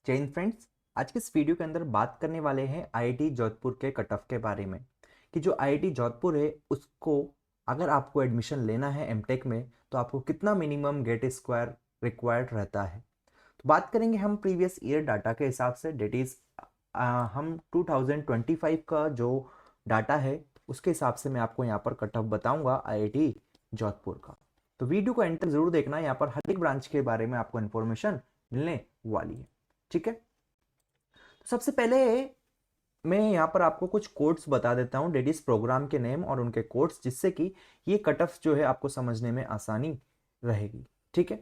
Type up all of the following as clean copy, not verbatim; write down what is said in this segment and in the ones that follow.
जय हिंद फ्रेंड्स। आज के इस वीडियो के अंदर बात करने वाले हैं आईआईटी जोधपुर के कट ऑफ के बारे में कि जो आईआईटी जोधपुर है उसको अगर आपको एडमिशन लेना है एमटेक में तो आपको कितना मिनिमम गेट स्क्वायर रिक्वायर्ड रहता है। तो बात करेंगे हम प्रीवियस ईयर डाटा के हिसाब से, डेट इज हम 2025 का जो डाटा है उसके हिसाब से मैं आपको यहाँ पर कट ऑफ बताऊंगा आईआईटी जोधपुर का। तो वीडियो को एंड तक जरूर देखना, यहाँ पर हर एक ब्रांच के बारे में आपको इन्फॉर्मेशन मिलने वाली है। ठीक है, तो सबसे पहले मैं यहाँ पर आपको कुछ कोड्स बता देता हूँ, डेट इज प्रोग्राम के नेम और उनके कोड्स, जिससे कि ये कट ऑफ जो है आपको समझने में आसानी रहेगी। ठीक है,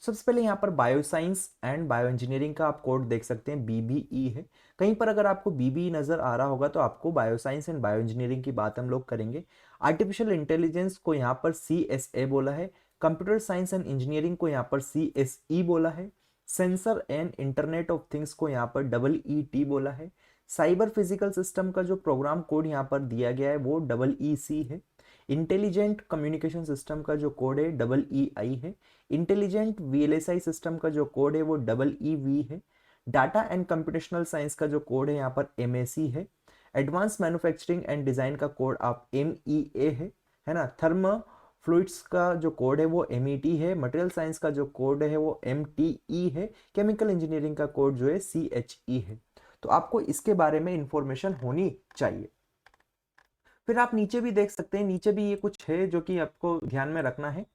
सबसे पहले यहाँ पर bio science and bio engineering का आप कोड देख सकते हैं, बीबीई है। कहीं पर अगर आपको बीबीई नजर आ रहा होगा तो आपको bio science and bio engineering की बात हम लोग करेंगे। आर्टिफिशियल इंटेलिजेंस को यहाँ पर सीएसए बोला है। कंप्यूटर साइंस एंड इंजीनियरिंग को यहाँ पर सीएसई बोला है। Sensor and internet of things को यहाँ पर EET बोला है। साइबर फिजिकल सिस्टम का जो प्रोग्राम कोड यहाँ पर दिया गया है वो EEC है। इंटेलिजेंट कम्युनिकेशन सिस्टम का जो कोड है EEI है। इंटेलिजेंट वीएलएसआई सिस्टम का जो कोड है वो EEV है। डाटा एंड कंप्यूटेशनल साइंस का जो कोड है यहाँ पर MAC है। एडवांस मैन्युफैक्चरिंग एंड डिजाइन का कोड आप MEA है ना। थर्मो फ्लूइड्स का जो कोड है वो MET है। मटेरियल साइंस का जो कोड है वो MTE है। केमिकल इंजीनियरिंग का कोड जो है CHE है। तो आपको इसके बारे में इंफॉर्मेशन होनी चाहिए। फिर आप नीचे भी देख सकते हैं, नीचे भी ये कुछ है जो कि आपको ध्यान में रखना है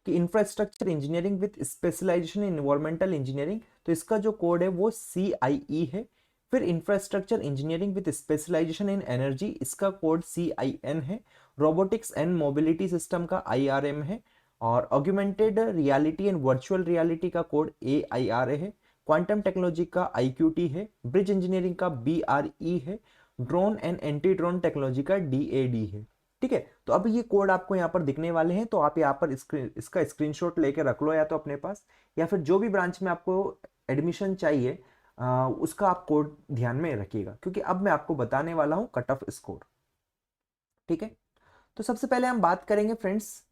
कि infrastructure engineering with specialization in environmental engineering, तो इसका जो कोड है वो CIE है। फिर infrastructure engineering with specialization in energy, इसका कोड CIN है। रोबोटिक्स एंड मोबिलिटी सिस्टम का IRM है। और augmented reality and virtual reality का कोड AIRA है। क्वांटम टेक्नोलॉजी का IQT है। ब्रिज इंजीनियरिंग का BRE है। Drone and anti drone technology का DAD है। ठीक है, तो अब ये कोड आपको यहाँ पर दिखने वाले हैं, तो आप यहाँ पर इसका स्क्रीनशॉट लेके रख लो या तो अपने पास, या फिर जो भी ब्रांच में आपको एडमिशन चाहिए उसका आप कोड ध्यान में रखिएगा, क्योंकि अब मैं आपको बताने वाला हूँ कट ऑफ स्कोर। ठीक है, तो सबसे पहले हम बात करेंगे फ्रेंड्स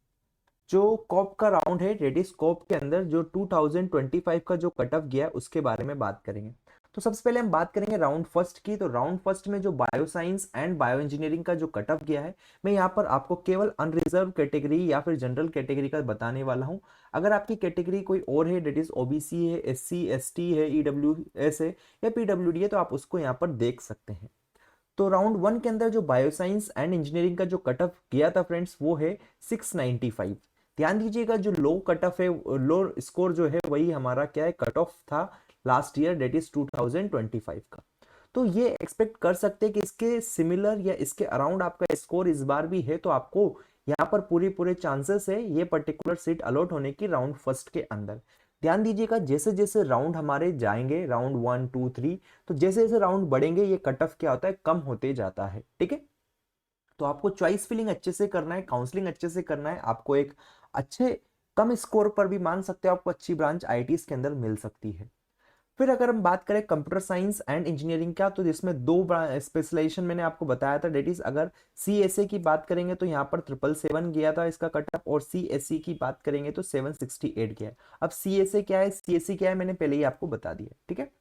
जो कॉप का राउंड है, रेडी स्कोप के अंदर जो 2025 का जो कट ऑफ गया है उसके बारे में बात करेंगे। तो सबसे पहले हम बात करेंगे राउंड फर्स्ट की। तो राउंड फर्स्ट में जो bio science and bio engineering का जो कट ऑफ गया है, मैं यहाँ पर आपको केवल अनरिजर्व कैटेगरी या फिर जनरल कैटेगरी का बताने वाला हूँ। अगर आपकी कैटेगरी कोई और है, डेट इज OBC है, SC ST है, EWS है या PWD है, तो आप उसको यहाँ पर देख सकते हैं। तो राउंड वन के अंदर जो बायो साइंस एंड इंजीनियरिंग का जो कट ऑफ गया था फ्रेंड्स वो है 695। ध्यान दीजिएगा, जो लो कट ऑफ है, लो स्कोर जो है वही हमारा क्या है, कट ऑफ था लास्ट ईयर, डेट इज 2025 का। तो ये एक्सपेक्ट कर सकते हैं कि इसके सिमिलर या इसके अराउंड आपका स्कोर इस बार भी है, तो आपको यहाँ पर पूरे चांसेस है ये पर्टिकुलर सीट अलॉट होने की राउंड फर्स्ट के अंदर। ध्यान दीजिएगा, जैसे जैसे राउंड हमारे जाएंगे, राउंड 1 2 3, तो जैसे जैसे राउंड बढ़ेंगे ये कट ऑफ क्या होता है, कम होते जाता है। ठीक है, तो आपको चॉइस फिलिंग अच्छे से करना है, काउंसलिंग अच्छे से करना है, आपको एक अच्छे कम स्कोर पर भी मान सकते हो आपको अच्छी ब्रांच आईआईटीज के अंदर मिल सकती है। फिर अगर हम बात करें कंप्यूटर साइंस एंड इंजीनियरिंग का, तो जिसमें दो स्पेशलाइजेशन मैंने आपको बताया था, डेट इज अगर CSA की बात करेंगे तो यहाँ पर 777 गया था इसका कट ऑफ, और CSE की बात करेंगे तो 768 गया है। अब CSA क्या है, CSE क्या है, मैंने पहले ही आपको बता दिया। ठीक है,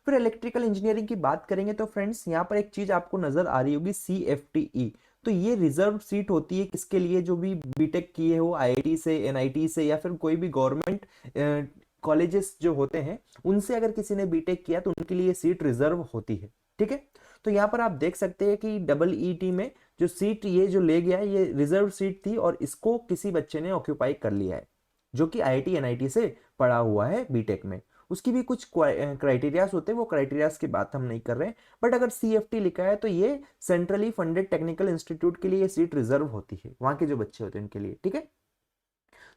फिर इलेक्ट्रिकल इंजीनियरिंग की बात करेंगे तो फ्रेंड्स यहाँ पर एक चीज आपको नजर आ रही होगी, CFTE। तो ये रिजर्व सीट होती है किसके लिए, जो भी बीटेक किए हो IIT से, NIT से, या फिर कोई भी गवर्नमेंट कॉलेजेस जो होते हैं उनसे अगर किसी ने बीटेक किया तो उनके लिए सीट रिजर्व होती है। ठीक है, तो यहाँ पर आप देख सकते हैं कि EET में जो सीट ये जो ले गया है ये रिजर्व सीट थी, और इसको किसी बच्चे ने ऑक्यूपाई कर लिया है जो कि IIT NIT से पढ़ा हुआ है बीटेक में। उसकी भी कुछ क्राइटेरियाज होते हैं, वो क्राइटेरियाज की बात हम नहीं कर रहे हैं, बट अगर CFT लिखा है तो ये सेंट्रली फंडेड टेक्निकल इंस्टीट्यूट के लिए ये सीट रिजर्व होती है, वहां के जो बच्चे होते हैं उनके लिए। ठीक है,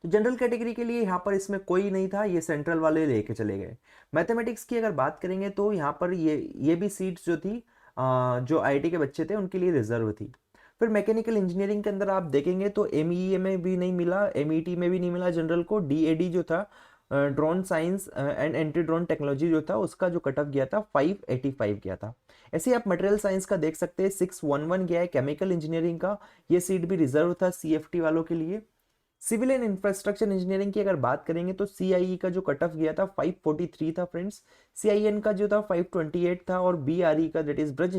तो जनरल कैटेगरी के लिए यहाँ पर इसमें कोई नहीं था, ये सेंट्रल वाले लेके चले गए। मैथमेटिक्स की अगर बात करेंगे तो यहाँ पर ये भी सीट्स जो थी जो IIT के बच्चे थे उनके लिए रिजर्व थी। फिर मैकेनिकल इंजीनियरिंग के अंदर आप देखेंगे तो MEE में भी नहीं मिला, MET में भी नहीं मिला जनरल को। DAD जो था, drone science and anti drone technology जो था, उसका जो कट ऑफ गया था 585 गया था। ऐसे ही आप मटेरियल साइंस का देख सकते हैं, 611 गया है। केमिकल इंजीनियरिंग का ये सीट भी रिजर्व था CFT वालों के लिए। सिविल एंड इंफ्रास्ट्रक्चर इंजीनियरिंग की अगर बात करेंगे तो सीआईई का जो कट ऑफ गया था 543 था फ्रेंड्स, सीआईएन का जो था 528 था, और बीआरई का दैट इज ब्रिज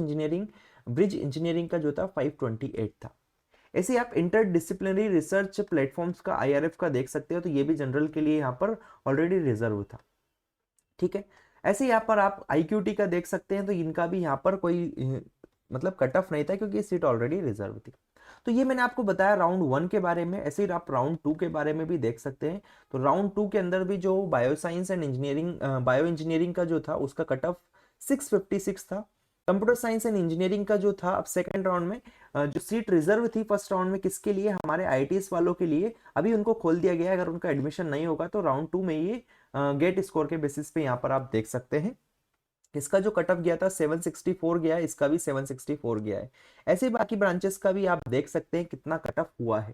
इंजीनियरिंग का जो था 528 था। ऐसे ही आप इंटर डिसिप्लिनरी रिसर्च प्लेटफॉर्म्स का आईआरएफ का देख सकते हो, तो ये भी जनरल के लिए यहाँ पर ऑलरेडी रिजर्व था। ठीक है, ऐसे यहाँ पर आप आईक्यूटी का देख सकते हैं, तो इनका भी यहाँ पर कोई मतलब कट ऑफ नहीं था क्योंकि सीट ऑलरेडी रिजर्व थी। तो ये मैंने आपको बताया राउंड 1 के बारे में। ऐसे ही आप राउंड 2 के बारे में भी देख सकते हैं। तो राउंड 2 के अंदर भी जो bio science and engineering bio engineering का जो था उसका कट ऑफ 656 था। कंप्यूटर साइंस एंड इंजीनियरिंग का जो था अब सेकेंड राउंड में जो सीट रिजर्व थी फर्स्ट राउंड में किसके लिए, हमारे आईटीएस वालों के लिए, अभी उनको खोल दिया गया है। अगर उनका एडमिशन नहीं होगा तो राउंड 2 में ये गेट स्कोर के बेसिस पे यहाँ पर आप देख सकते हैं। इसका जो कट ऑफ गया था 764 गया है, इसका भी 764 गया है। ऐसे बाकी ब्रांचेस का भी आप देख सकते हैं कितना कट ऑफ हुआ है।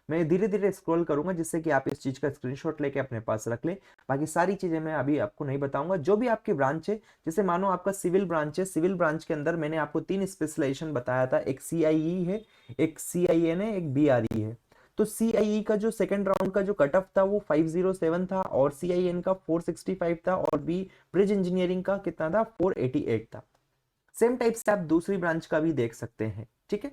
मैं धीरे धीरे स्क्रॉल करूंगा जिससे कि आप इस चीज का स्क्रीनशॉट लेके अपने पास रख ले। बाकी सारी चीजें मैं अभी आपको नहीं बताऊंगा। जो भी आपकी ब्रांच है, जैसे मानो आपका सिविल ब्रांच है, सिविल ब्रांच के अंदर मैंने आपको 3 स्पेशलाइजेशन बताया था, एक सीआईई है, एक सीआईएन है, एक बीआरई है। तो सीआईई का जो सेकंड राउंड का जो कट ऑफ था वो 507 था, और सीआईएन का 465 था, और बी ब्रिज इंजीनियरिंग का कितना था, 488 था। सेम टाइप से आप दूसरी ब्रांच का भी देख सकते हैं। ठीक है,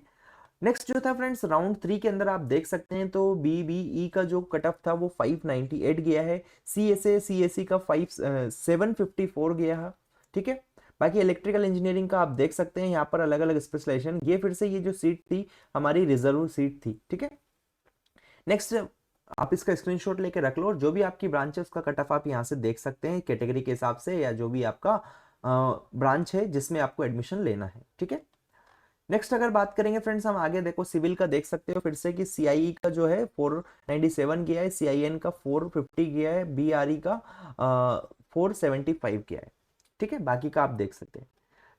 नेक्स्ट जो था फ्रेंड्स राउंड 3 के अंदर आप देख सकते हैं, तो बीबीई का जो कट ऑफ था वो 598 गया है, सीएससी का 754 गया है। ठीक है, बाकी इलेक्ट्रिकल इंजीनियरिंग का आप देख सकते हैं यहाँ पर अलग अलग स्पेशलाइजेशन, ये फिर से ये जो सीट थी हमारी रिजर्व सीट थी। ठीक है, नेक्स्ट आप इसका स्क्रीनशॉट लेके रख लो, और जो भी आपकी ब्रांच है उसका कट ऑफ आप यहाँ से देख सकते हैं कैटेगरी के हिसाब से, या जो भी आपका ब्रांच है जिसमें आपको एडमिशन लेना है। ठीक है, नेक्स्ट अगर बात करेंगे फ्रेंड्स हम आगे, देखो सिविल का देख सकते हो फिर से कि सीआईई का जो है 497 गया है, सीआईएन का 450 गया है, बीआरई का 475 गया है। ठीक है, बाकी का आप देख सकते हैं।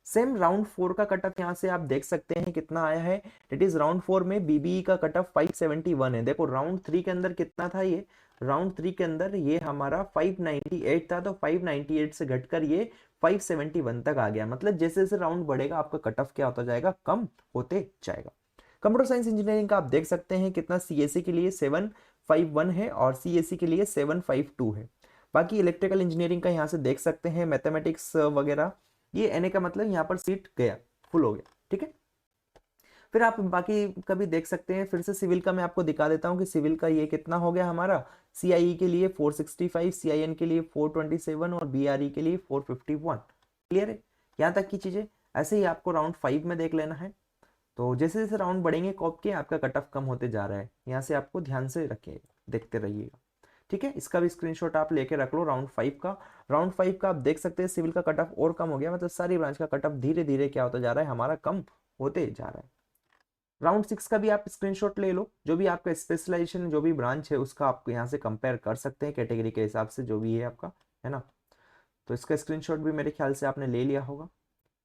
सेम राउंड 4 का कट ऑफ यहाँ से आप देख सकते हैं कितना आया है। इट इज राउंड 4 में बीबीई का कट ऑफ 571 है। देखो राउंड 3 के अंदर कितना था, ये राउंड 3 के अंदर ये हमारा 598 था, तो 598 से घटकर ये 571 तक आ गया। मतलब जैसे जैसे राउंड बढ़ेगा आपका कट ऑफ क्या होता जाएगा, कम होते जाएगा। कंप्यूटर साइंस इंजीनियरिंग का आप देख सकते हैं कितना, सीएससी के लिए 751 है, और सीएससी के लिए 752 है। बाकी इलेक्ट्रिकल इंजीनियरिंग का यहाँ से देख सकते हैं, मैथमेटिक्स वगैरह, ये एनए का मतलब यहाँ पर सीट गया, फुल हो गया। ठीक है, फिर आप बाकी का भी देख सकते हैं। फिर से सिविल का मैं आपको दिखा देता हूँ कि सिविल का ये कितना हो गया हमारा, सीआईई के लिए 465, सीआईएन के लिए 427, और बीआरई के लिए 451। क्लियर है यहाँ तक की चीजें। ऐसे ही आपको राउंड 5 में देख लेना है। तो जैसे जैसे राउंड बढ़ेंगे कॉप के, आपका कट ऑफ कम होते जा रहा है, यहाँ से आपको ध्यान से रखिएगा, देखते रहिएगा। ठीक है, इसका भी स्क्रीनशॉट आप लेके रख लो राउंड 5 का। राउंड 5 का आप देख सकते हैं सिविल का कट ऑफ और कम हो गया, मतलब सारी ब्रांच का कट ऑफ धीरे धीरे क्या होता जा रहा है, हमारा कम होते जा रहा है। राउंड 6 का भी आप स्क्रीनशॉट ले लो, जो भी आपका स्पेशलाइजेशन जो भी ब्रांच है उसका आप यहाँ से कंपेयर कर सकते हैं कैटेगरी के हिसाब से, जो भी है आपका, है ना। तो इसका स्क्रीनशॉट भी मेरे ख्याल से आपने ले लिया होगा।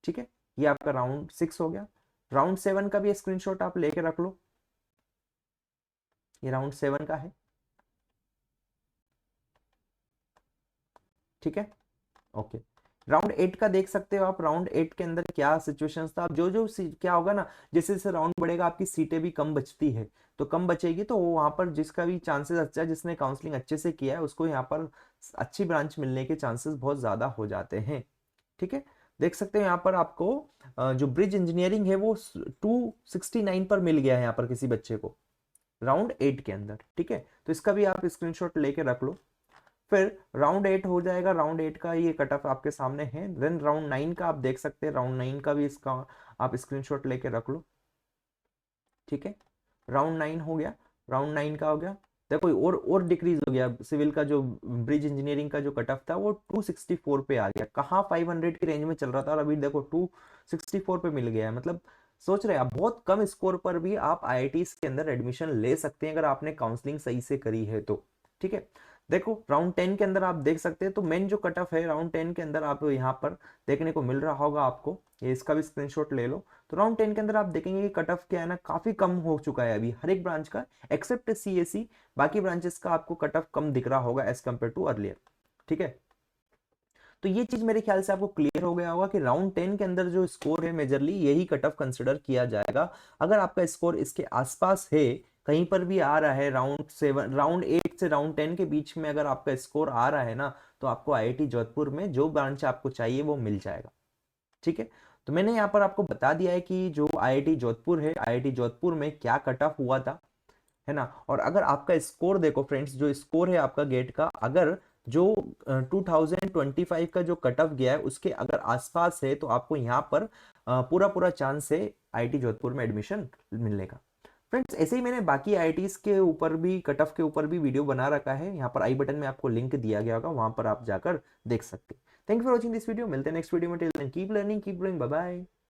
ठीक है, ये आपका राउंड 6 हो गया। राउंड 7 का भी स्क्रीनशॉट आप लेके रख लो, ये राउंड 7 का है। ठीक है, ओके। राउंड 8 का देख सकते हो आप, राउंड 8 के अंदर क्या सिचुएशंस था। अब जो जो क्या होगा ना, जैसे जैसे राउंड बढ़ेगा आपकी सीटें भी कम बचती है, तो कम बचेगी तो वहां पर जिसका भी चांसेस अच्छा है, जिसने काउंसलिंग अच्छे से किया है उसको यहाँ पर अच्छी ब्रांच मिलने के चांसेस बहुत ज्यादा हो जाते हैं। ठीक है, देख सकते हो यहाँ पर आपको जो ब्रिज इंजीनियरिंग है वो 269 पर मिल गया है यहाँ पर किसी बच्चे को राउंड 8 के अंदर। ठीक है, तो इसका भी आप स्क्रीनशॉट लेके रख लो। फिर राउंड 8 हो जाएगा, राउंड 8 का ये कट ऑफ आपके सामने है। देन राउंड 9 का आप देख सकते हैं, राउंड 9 का भी इसका आप स्क्रीनशॉट लेके रख लो। ठीक है, राउंड 9 हो गया, राउंड 9 का हो गया। देखो और डिक्रीज हो गया, सिविल का जो ब्रिज इंजीनियरिंग का जो कट ऑफ था वो 264 पे आ गया। कहाँ 500 की रेंज में चल रहा था और अभी देखो 264 पे मिल गया है। मतलब सोच रहे हैं आप बहुत कम स्कोर पर भी आप आईआईटीज के अंदर एडमिशन ले सकते हैं अगर आपने काउंसलिंग सही से करी है तो। ठीक है, देखो राउंड 10 के अंदर आप देख सकते हैं, तो मेन जो कट ऑफ है राउंड 10 के अंदर आप यहाँ पर देखने को मिल रहा होगा आपको, ये इसका भी स्क्रीनशॉट ले लो। तो राउंड 10 के अंदर आप देखेंगे कि कट ऑफ क्या है ना, काफी कम हो चुका है अभी हर एक ब्रांच का एक्सेप्ट सीएससी। बाकी ब्रांचेस का आपको कट ऑफ कम दिख रहा होगा एज कम्पेयर टू अर्लियर। ठीक है, तो ये चीज मेरे ख्याल से आपको क्लियर हो गया होगा कि राउंड 10 के अंदर जो स्कोर है मेजरली यही कट ऑफ कंसिडर किया जाएगा। अगर आपका स्कोर इसके आसपास है, कहीं पर भी आ रहा है राउंड 8 से राउंड 10 के बीच में अगर आपका स्कोर आ रहा है ना, तो आपको आईआईटी जोधपुर में जो ब्रांच आपको चाहिए वो मिल जाएगा। ठीक है, तो मैंने यहाँ पर आपको बता दिया है कि जो आईआईटी जोधपुर है, आईआईटी जोधपुर में क्या कट ऑफ हुआ था, है ना। और अगर आपका स्कोर देखो फ्रेंड्स, जो स्कोर है आपका गेट का, अगर जो 2025 का जो कट ऑफ गया है उसके अगर आसपास है, तो आपको यहाँ पर पूरा पूरा चांस है आईआईटी जोधपुर में एडमिशन मिलने का। फ्रेंड्स ऐसे ही मैंने बाकी आईआईटीज के ऊपर भी, कट ऑफ के ऊपर भी वीडियो बना रखा है, यहाँ पर आई बटन में आपको लिंक दिया गया होगा, वहां पर आप जाकर देख सकते हैं। Thank you for watching this video, मिलते हैं नेक्स्ट वीडियो में। Till then keep learning, keep growing, bye bye.